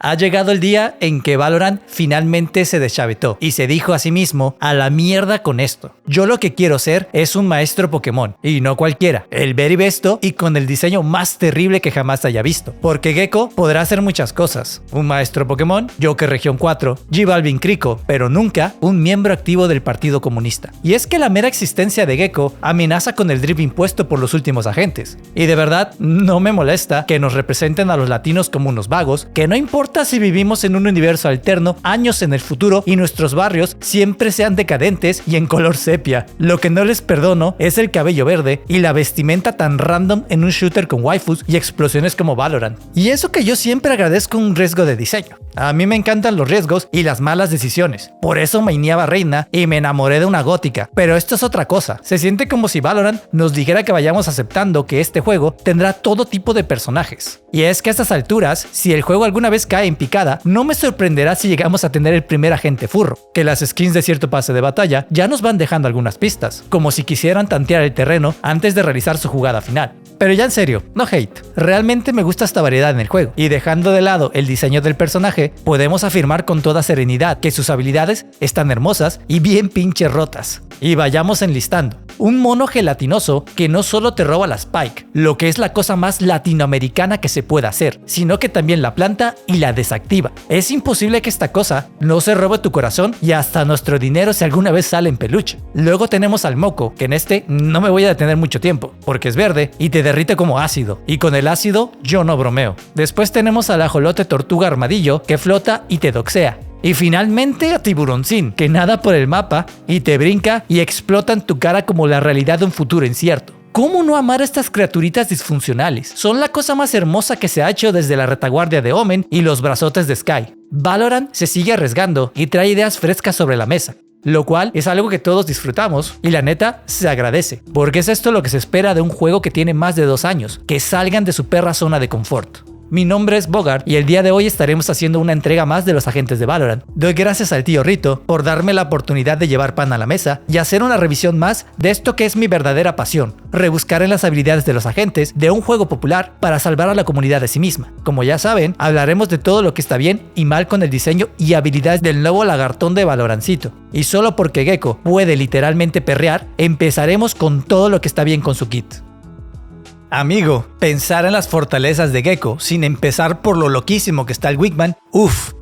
Ha llegado el día en que Valorant finalmente se deschavetó y se dijo a sí mismo: a la mierda con esto. Yo lo que quiero ser es un maestro Pokémon, y no cualquiera, el very besto y con el diseño más terrible que jamás haya visto. Porque Gecko podrá hacer muchas cosas: un maestro Pokémon, Joker Región 4, G Balvin Crico, pero nunca un miembro activo del Partido Comunista. Y es que la mera existencia de Gecko amenaza con el drip impuesto por los últimos agentes. Y de verdad, no me molesta que nos representen a los latinos como unos vagos, que no importa si vivimos en un universo alterno años en el futuro y nuestros barrios siempre sean decadentes y en color sepia. Lo que no les perdono es el cabello verde y la vestimenta tan random en un shooter con waifus y explosiones como Valorant. Y eso que yo siempre agradezco un riesgo de diseño. A mí me encantan los riesgos y las malas decisiones. Por eso maineaba Reina y me enamoré de una gótica. Pero esto es otra cosa. Se siente como si Valorant nos dijera que vayamos aceptando que este juego tendrá todo tipo de personajes. Y es que a estas alturas, si el juego alguna vez cae en picada, no me sorprenderá si llegamos a tener el primer agente furro. Que las skins de cierto pase de batalla ya nos van dejando algunas pistas, como si quisieran tantear el terreno antes de realizar su jugada final. Pero ya en serio, no hate. Realmente me gusta esta variedad en el juego. Y dejando de lado el diseño del personaje, podemos afirmar con toda serenidad que sus habilidades están hermosas y bien pinche rotas. Y vayamos enlistando. Un mono gelatinoso que no solo te roba la Spike, lo que es la cosa más latinoamericana que se pueda hacer, sino que también la planta y la desactiva. Es imposible que esta cosa no se robe tu corazón y hasta nuestro dinero si alguna vez sale en peluche. Luego tenemos al moco, que en este no me voy a detener mucho tiempo, porque es verde y te derrite como ácido, y con el ácido yo no bromeo. Después tenemos al ajolote tortuga armadillo que flota y te doxea. Y finalmente a Tiburoncín, que nada por el mapa y te brinca y explota en tu cara como la realidad de un futuro incierto. ¿Cómo no amar a estas criaturitas disfuncionales? Son la cosa más hermosa que se ha hecho desde la retaguardia de Omen y los brazotes de Sky. Valorant se sigue arriesgando y trae ideas frescas sobre la mesa, lo cual es algo que todos disfrutamos y la neta se agradece, porque es esto lo que se espera de un juego que tiene más de 2 años, que salgan de su perra zona de confort. Mi nombre es Bogart y el día de hoy estaremos haciendo una entrega más de los agentes de Valorant. Doy gracias al tío Rito por darme la oportunidad de llevar pan a la mesa y hacer una revisión más de esto que es mi verdadera pasión: rebuscar en las habilidades de los agentes de un juego popular para salvar a la comunidad de sí misma. Como ya saben, hablaremos de todo lo que está bien y mal con el diseño y habilidades del nuevo lagartón de Valorancito. Y solo porque Gecko puede literalmente perrear, empezaremos con todo lo que está bien con su kit. Amigo, pensar en las fortalezas de Gecko sin empezar por lo loquísimo que está el Wigman,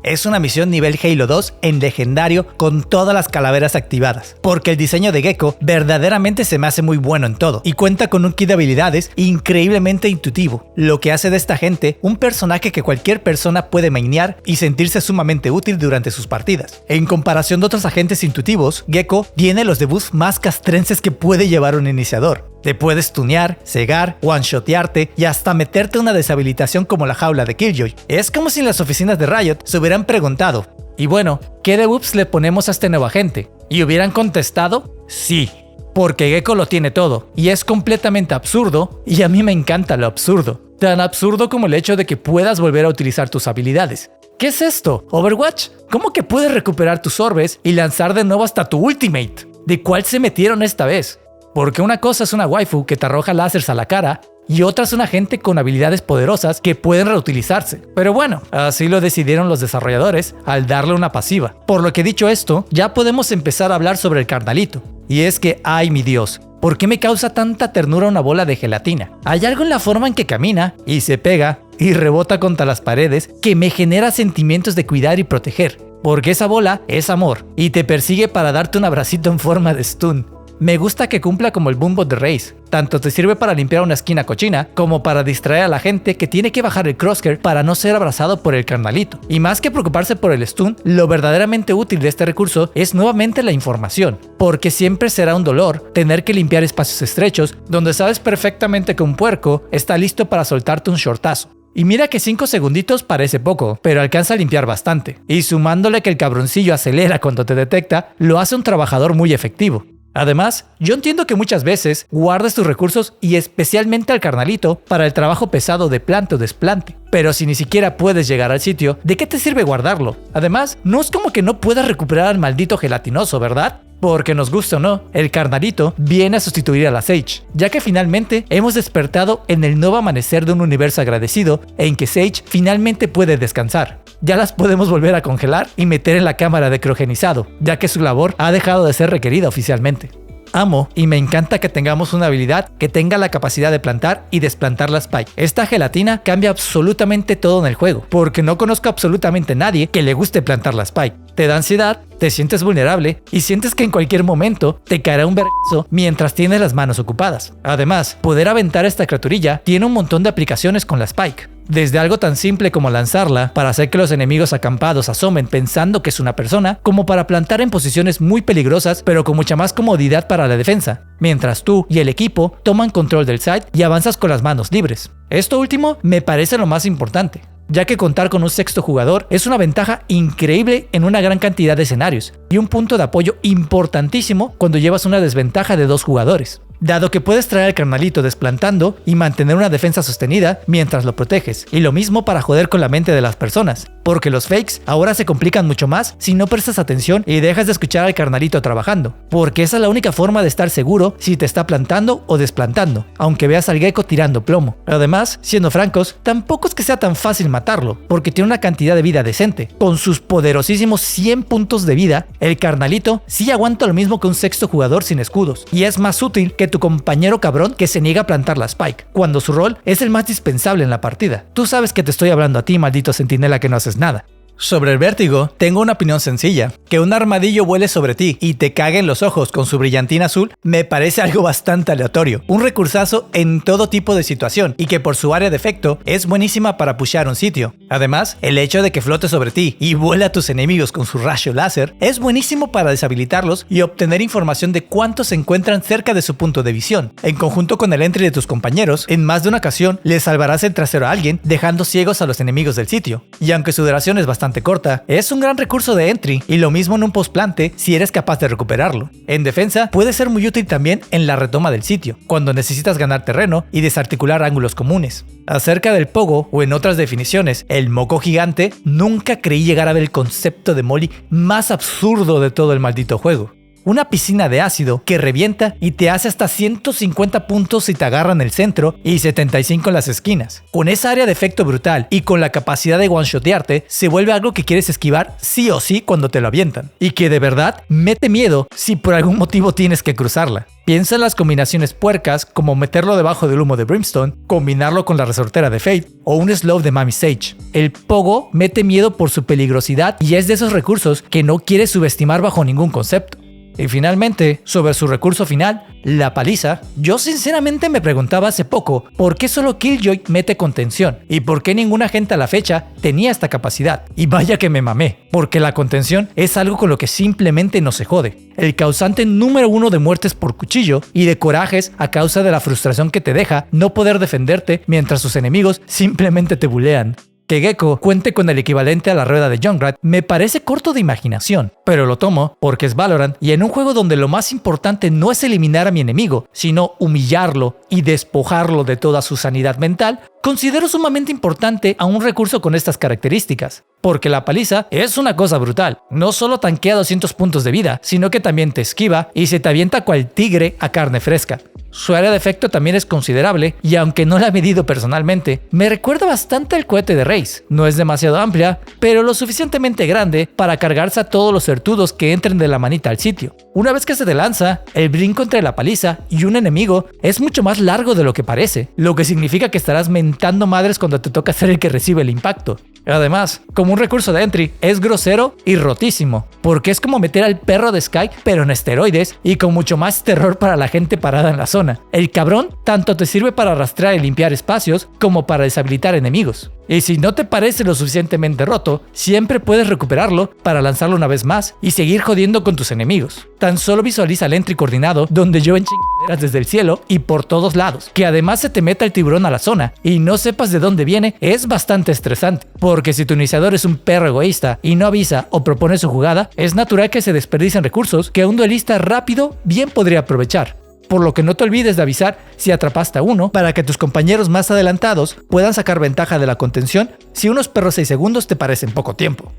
es una misión nivel Halo 2 en legendario con todas las calaveras activadas, porque el diseño de Gecko verdaderamente se me hace muy bueno en todo y cuenta con un kit de habilidades increíblemente intuitivo, lo que hace de esta gente un personaje que cualquier persona puede mainear y sentirse sumamente útil durante sus partidas. En comparación de otros agentes intuitivos, Gecko tiene los debuffs más castrenses que puede llevar un iniciador. Te puedes tunear, cegar, one-shotearte y hasta meterte una deshabilitación como la jaula de Killjoy. Es como si en las oficinas de Riot se hubieran preguntado: y bueno, ¿qué debuffs le ponemos a este nuevo agente? Y hubieran contestado: sí, porque Gecko lo tiene todo y es completamente absurdo, y a mí me encanta lo absurdo. Tan absurdo como el hecho de que puedas volver a utilizar tus habilidades. ¿Qué es esto? ¿Overwatch? ¿Cómo que puedes recuperar tus orbes y lanzar de nuevo hasta tu ultimate? ¿De cuál se metieron esta vez? Porque una cosa es una waifu que te arroja láseres a la cara y otra es un agente con habilidades poderosas que pueden reutilizarse. Pero bueno, así lo decidieron los desarrolladores al darle una pasiva. Por lo que dicho esto, ya podemos empezar a hablar sobre el carnalito. Y es que, ay mi Dios, ¿por qué me causa tanta ternura una bola de gelatina? Hay algo en la forma en que camina y se pega y rebota contra las paredes que me genera sentimientos de cuidar y proteger. Porque esa bola es amor y te persigue para darte un abracito en forma de stun. Me gusta que cumpla como el Boombot de Raze. Tanto te sirve para limpiar una esquina cochina como para distraer a la gente que tiene que bajar el crosshair para no ser abrazado por el carnalito. Y más que preocuparse por el stun, lo verdaderamente útil de este recurso es nuevamente la información, porque siempre será un dolor tener que limpiar espacios estrechos donde sabes perfectamente que un puerco está listo para soltarte un shortazo. Y mira que 5 segunditos parece poco, pero alcanza a limpiar bastante. Y sumándole que el cabroncillo acelera cuando te detecta, lo hace un trabajador muy efectivo. Además, yo entiendo que muchas veces guardes tus recursos y especialmente al carnalito para el trabajo pesado de plante o desplante. Pero si ni siquiera puedes llegar al sitio, ¿de qué te sirve guardarlo? Además, no es como que no puedas recuperar al maldito gelatinoso, ¿verdad? Porque nos guste o no, el carnalito viene a sustituir a la Sage, ya que finalmente hemos despertado en el nuevo amanecer de un universo agradecido en que Sage finalmente puede descansar. ya las podemos volver a congelar y meter en la cámara de criogenizado, ya que su labor ha dejado de ser requerida oficialmente. Amo y me encanta que tengamos una habilidad que tenga la capacidad de plantar y desplantar la Spike. Esta gelatina cambia absolutamente todo en el juego, porque no conozco absolutamente a nadie que le guste plantar la Spike. Te da ansiedad, te sientes vulnerable y sientes que en cualquier momento te caerá un vergazo mientras tienes las manos ocupadas. Además, poder aventar esta criaturilla tiene un montón de aplicaciones con la Spike. Desde algo tan simple como lanzarla para hacer que los enemigos acampados asomen pensando que es una persona, como para plantar en posiciones muy peligrosas pero con mucha más comodidad para la defensa, mientras tú y el equipo toman control del site y avanzas con las manos libres. Esto último me parece lo más importante, ya que contar con un sexto jugador es una ventaja increíble en una gran cantidad de escenarios y un punto de apoyo importantísimo cuando llevas una desventaja de 2 jugadores. Dado que puedes traer al carnalito desplantando y mantener una defensa sostenida mientras lo proteges, y lo mismo para joder con la mente de las personas, porque los fakes ahora se complican mucho más si no prestas atención y dejas de escuchar al carnalito trabajando, porque esa es la única forma de estar seguro si te está plantando o desplantando, aunque veas al gecko tirando plomo. Además, siendo francos, tampoco es que sea tan fácil matarlo, porque tiene una cantidad de vida decente. Con sus poderosísimos 100 puntos de vida, el carnalito sí aguanta lo mismo que un sexto jugador sin escudos, y es más útil que tu compañero cabrón que se niega a plantar la Spike, cuando su rol es el más dispensable en la partida. Tú sabes que te estoy hablando a ti, maldito centinela que no haces nada. Sobre el vértigo, tengo una opinión sencilla. Que un armadillo vuele sobre ti y te cague en los ojos con su brillantina azul me parece algo bastante aleatorio. Un recursazo en todo tipo de situación y que por su área de efecto es buenísima para pushear un sitio. Además, el hecho de que flote sobre ti y vuele a tus enemigos con su rayo láser es buenísimo para deshabilitarlos y obtener información de cuántos se encuentran cerca de su punto de visión. En conjunto con el entry de tus compañeros, en más de una ocasión le salvarás el trasero a alguien dejando ciegos a los enemigos del sitio. Y aunque su duración es bastante corta, es un gran recurso de entry y lo mismo en un postplante si eres capaz de recuperarlo. En defensa, puede ser muy útil también en la retoma del sitio, cuando necesitas ganar terreno y desarticular ángulos comunes. Acerca del pogo, o en otras definiciones, el moco gigante, nunca creí llegar a ver el concepto de molly más absurdo de todo el maldito juego. Una piscina de ácido que revienta y te hace hasta 150 puntos si te agarra en el centro y 75 en las esquinas. Con esa área de efecto brutal y con la capacidad de one-shotearte, se vuelve algo que quieres esquivar sí o sí cuando te lo avientan. Y que de verdad mete miedo si por algún motivo tienes que cruzarla. Piensa en las combinaciones puercas como meterlo debajo del humo de Brimstone, combinarlo con la resortera de Fate o un slow de Mami Sage. El pogo mete miedo por su peligrosidad y es de esos recursos que no quieres subestimar bajo ningún concepto. Y finalmente, sobre su recurso final, la paliza, yo sinceramente me preguntaba hace poco por qué solo Killjoy mete contención y por qué ninguna gente a la fecha tenía esta capacidad. Y vaya que me mamé, porque la contención es algo con lo que simplemente no se jode. El causante número 1 de muertes por cuchillo y de corajes a causa de la frustración que te deja no poder defenderte mientras sus enemigos simplemente te bulean. Que Gecko cuente con el equivalente a la rueda de Junkrat me parece corto de imaginación, pero lo tomo porque es Valorant y en un juego donde lo más importante no es eliminar a mi enemigo, sino humillarlo y despojarlo de toda su sanidad mental, considero sumamente importante a un recurso con estas características. Porque la paliza es una cosa brutal, no solo tanquea 200 puntos de vida, sino que también te esquiva y se te avienta cual tigre a carne fresca. Su área de efecto también es considerable y aunque no la he medido personalmente, me recuerda bastante al cohete de Raze. No es demasiado amplia, pero lo suficientemente grande para cargarse a todos los certudos que entren de la manita al sitio. Una vez que se te lanza, el brinco entre la paliza y un enemigo es mucho más largo de lo que parece, lo que significa que estarás mentando madres cuando te toca ser el que recibe el impacto. Además, como un recurso de entry, es grosero y rotísimo, porque es como meter al perro de Sky pero en esteroides y con mucho más terror para la gente parada en la zona. El cabrón tanto te sirve para rastrear y limpiar espacios como para deshabilitar enemigos. Y si no te parece lo suficientemente roto, siempre puedes recuperarlo para lanzarlo una vez más y seguir jodiendo con tus enemigos. Tan solo visualiza el entry coordinado donde llueven chingaderas desde el cielo y por todos lados. Que además se te meta el tiburón a la zona y no sepas de dónde viene es bastante estresante. Porque si tu iniciador es un perro egoísta y no avisa o propone su jugada, es natural que se desperdicien recursos que un duelista rápido bien podría aprovechar. Por lo que no te olvides de avisar si atrapaste a uno para que tus compañeros más adelantados puedan sacar ventaja de la contención si unos perros 6 segundos te parecen poco tiempo.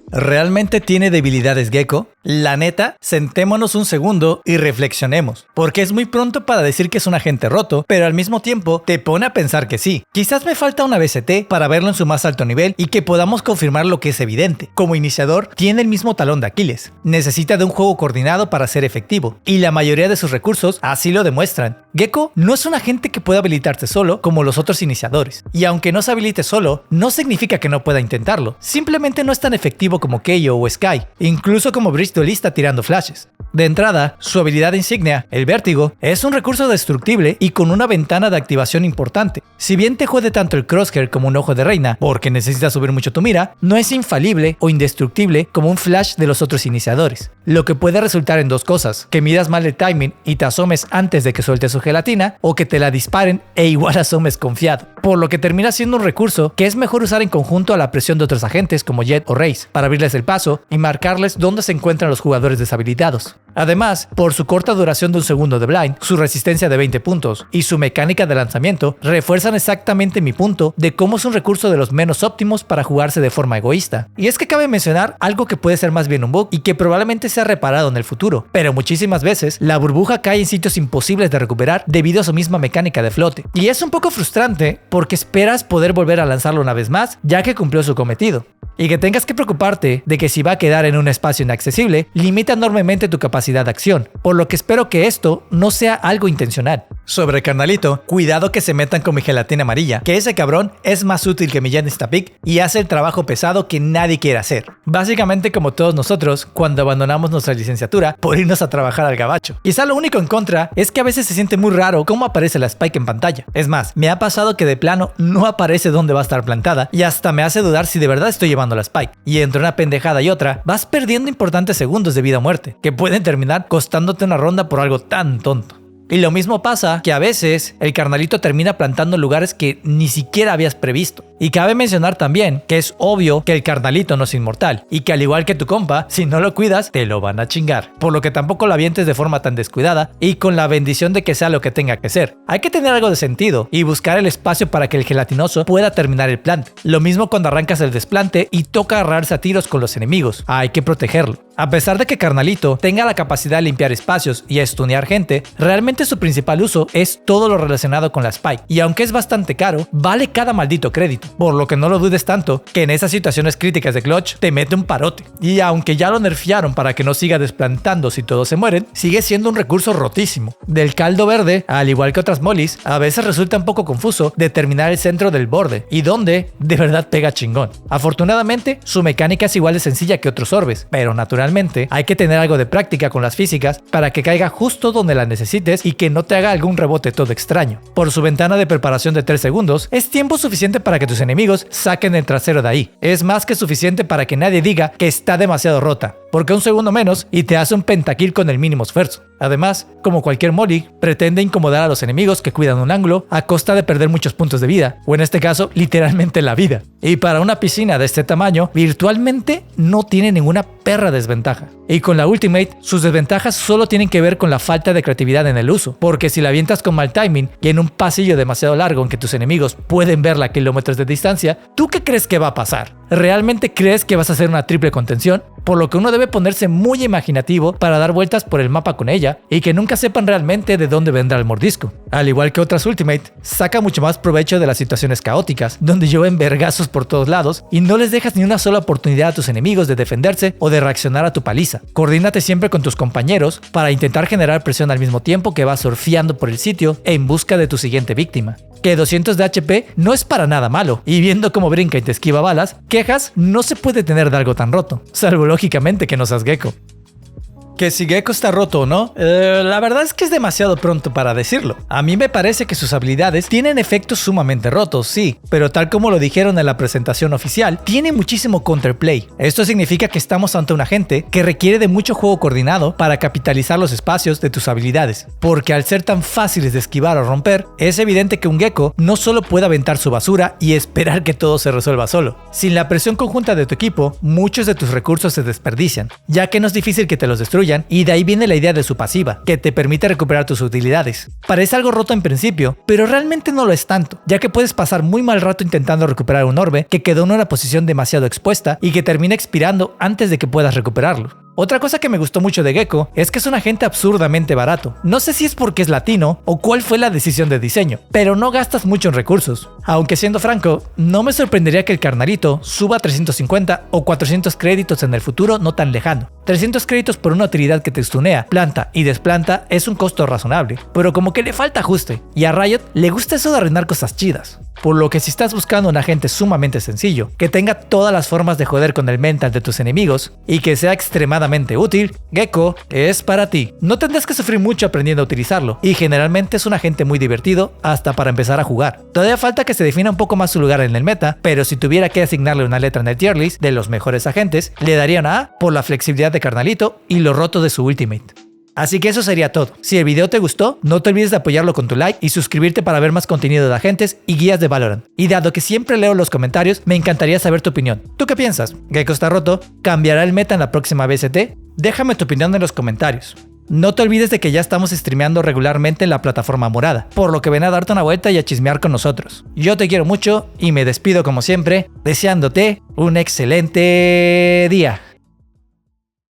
¿Realmente tiene debilidades Gecko? La neta, sentémonos un segundo y reflexionemos, porque es muy pronto para decir que es un agente roto, pero al mismo tiempo te pone a pensar que sí. Quizás me falta una BCT para verlo en su más alto nivel y que podamos confirmar lo que es evidente. Como iniciador, tiene el mismo talón de Aquiles. Necesita de un juego coordinado para ser efectivo, y la mayoría de sus recursos así lo demuestran. Gecko no es un agente que pueda habilitarse solo como los otros iniciadores, y aunque no se habilite solo, no significa que no pueda intentarlo. Simplemente no es tan efectivo como Keio o Sky, incluso como Breach duelista tirando flashes. De entrada, su habilidad insignia, el vértigo, es un recurso destructible y con una ventana de activación importante. Si bien te jode tanto el crosshair como un ojo de reina, porque necesitas subir mucho tu mira, no es infalible o indestructible como un flash de los otros iniciadores, lo que puede resultar en dos cosas: que midas mal el timing y te asomes antes de que suelte su gelatina, o que te la disparen e igual asomes confiado, por lo que termina siendo un recurso que es mejor usar en conjunto a la presión de otros agentes como Jet o Raze, para abrirles el paso y marcarles dónde se encuentran los jugadores deshabilitados. Además, por su corta duración de un segundo de blind, su resistencia de 20 puntos y su mecánica de lanzamiento, refuerzan exactamente mi punto de cómo es un recurso de los menos óptimos para jugarse de forma egoísta. Y es que cabe mencionar algo que puede ser más bien un bug y que probablemente sea reparado en el futuro, pero muchísimas veces la burbuja cae en sitios imposibles de recuperar debido a su misma mecánica de flote. Y es un poco frustrante porque esperas poder volver a lanzarlo una vez más, ya que cumplió su cometido. Y que tengas que preocuparte de que si va a quedar en un espacio inaccesible, limita enormemente tu capacidad de acción, por lo que espero que esto no sea algo intencional. Sobre Carnalito, cuidado que se metan con mi gelatina amarilla, que ese cabrón es más útil que mi Jet Instapick y hace el trabajo pesado que nadie quiere hacer. Básicamente como todos nosotros cuando abandonamos nuestra licenciatura por irnos a trabajar al gabacho. Quizá lo único en contra es que a veces se siente muy raro cómo aparece la Spike en pantalla. Es más, me ha pasado que de plano no aparece dónde va a estar plantada y hasta me hace dudar si de verdad estoy llevando la Spike. Y entre una pendejada y otra, vas perdiendo importantes segundos de vida o muerte, que pueden terminar costándote una ronda por algo tan tonto. Y lo mismo pasa que a veces el carnalito termina plantando en lugares que ni siquiera habías previsto. Y cabe mencionar también que es obvio que el carnalito no es inmortal y que al igual que tu compa, si no lo cuidas, te lo van a chingar. Por lo que tampoco lo avientes de forma tan descuidada y con la bendición de que sea lo que tenga que ser. Hay que tener algo de sentido y buscar el espacio para que el gelatinoso pueda terminar el plante. Lo mismo cuando arrancas el desplante y toca agarrarse a tiros con los enemigos. Hay que protegerlo. A pesar de que carnalito tenga la capacidad de limpiar espacios y estunear gente, realmente su principal uso es todo lo relacionado con la Spike, y aunque es bastante caro, vale cada maldito crédito, por lo que no lo dudes tanto que en esas situaciones críticas de clutch te mete un parote. Y aunque ya lo nerfearon para que no siga desplantando si todos se mueren, sigue siendo un recurso rotísimo. Del caldo verde, al igual que otras molis, a veces resulta un poco confuso determinar el centro del borde y dónde de verdad pega chingón. Afortunadamente, su mecánica es igual de sencilla que otros orbes, pero naturalmente hay que tener algo de práctica con las físicas para que caiga justo donde la necesites y que no te haga algún rebote todo extraño. Por su ventana de preparación de 3 segundos, es tiempo suficiente para que tus enemigos saquen el trasero de ahí. Es más que suficiente para que nadie diga que está demasiado rota, porque un segundo menos y te hace un pentakill con el mínimo esfuerzo. Además, como cualquier molly, pretende incomodar a los enemigos que cuidan un ángulo a costa de perder muchos puntos de vida, o en este caso, literalmente la vida. Y para una piscina de este tamaño, virtualmente no tiene ninguna perra desventaja. Y con la ultimate, sus desventajas solo tienen que ver con la falta de creatividad en el uso, porque si la avientas con mal timing y en un pasillo demasiado largo en que tus enemigos pueden verla a kilómetros de distancia, ¿tú qué crees que va a pasar? ¿Realmente crees que vas a hacer una triple contención? Por lo que uno debe ponerse muy imaginativo para dar vueltas por el mapa con ella y que nunca sepan realmente de dónde vendrá el mordisco. Al igual que otras Ultimate, saca mucho más provecho de las situaciones caóticas, donde llueven vergazos por todos lados y no les dejas ni una sola oportunidad a tus enemigos de defenderse o de reaccionar a tu paliza. Coordínate siempre con tus compañeros para intentar generar presión al mismo tiempo que vas surfeando por el sitio en busca de tu siguiente víctima. Que 200 de HP no es para nada malo, y viendo cómo brinca y te esquiva balas, quejas no se puede tener de algo tan roto, salvo lógicamente que no seas Gecko. Que si Gecko está roto o no, la verdad es que es demasiado pronto para decirlo. A mí me parece que sus habilidades tienen efectos sumamente rotos, sí, pero tal como lo dijeron en la presentación oficial, tiene muchísimo counterplay. Esto significa que estamos ante un agente que requiere de mucho juego coordinado para capitalizar los espacios de tus habilidades, porque al ser tan fáciles de esquivar o romper, es evidente que un Gecko no solo puede aventar su basura y esperar que todo se resuelva solo. Sin la presión conjunta de tu equipo, muchos de tus recursos se desperdician, ya que no es difícil que te los destruyan, destruyan, y de ahí viene la idea de su pasiva, que te permite recuperar tus utilidades. Parece algo roto en principio, pero realmente no lo es tanto, ya que puedes pasar muy mal rato intentando recuperar un orbe que quedó en una posición demasiado expuesta y que termina expirando antes de que puedas recuperarlo. Otra cosa que me gustó mucho de Gecko es que es un agente absurdamente barato. No sé si es porque es latino o cuál fue la decisión de diseño, pero no gastas mucho en recursos. Aunque siendo franco, no me sorprendería que el carnalito suba a 350 o 400 créditos en el futuro no tan lejano. 300 créditos por una utilidad que te stunea, planta y desplanta es un costo razonable, pero como que le falta ajuste, y a Riot le gusta eso de arruinar cosas chidas. Por lo que si estás buscando un agente sumamente sencillo, que tenga todas las formas de joder con el mental de tus enemigos y que sea extremadamente útil, Gecko es para ti. No tendrás que sufrir mucho aprendiendo a utilizarlo, y generalmente es un agente muy divertido hasta para empezar a jugar. Todavía falta que se defina un poco más su lugar en el meta, pero si tuviera que asignarle una letra en el tier list de los mejores agentes, le daría una A por la flexibilidad de carnalito y lo roto de su ultimate. Así que eso sería todo. Si el video te gustó, no te olvides de apoyarlo con tu like y suscribirte para ver más contenido de agentes y guías de Valorant. Y dado que siempre leo los comentarios, me encantaría saber tu opinión. ¿Tú qué piensas? ¿Gecko está roto? ¿Cambiará el meta en la próxima BST? Déjame tu opinión en los comentarios. No te olvides de que ya estamos streameando regularmente en la plataforma morada, por lo que ven a darte una vuelta y a chismear con nosotros. Yo te quiero mucho y me despido como siempre, deseándote un excelente día.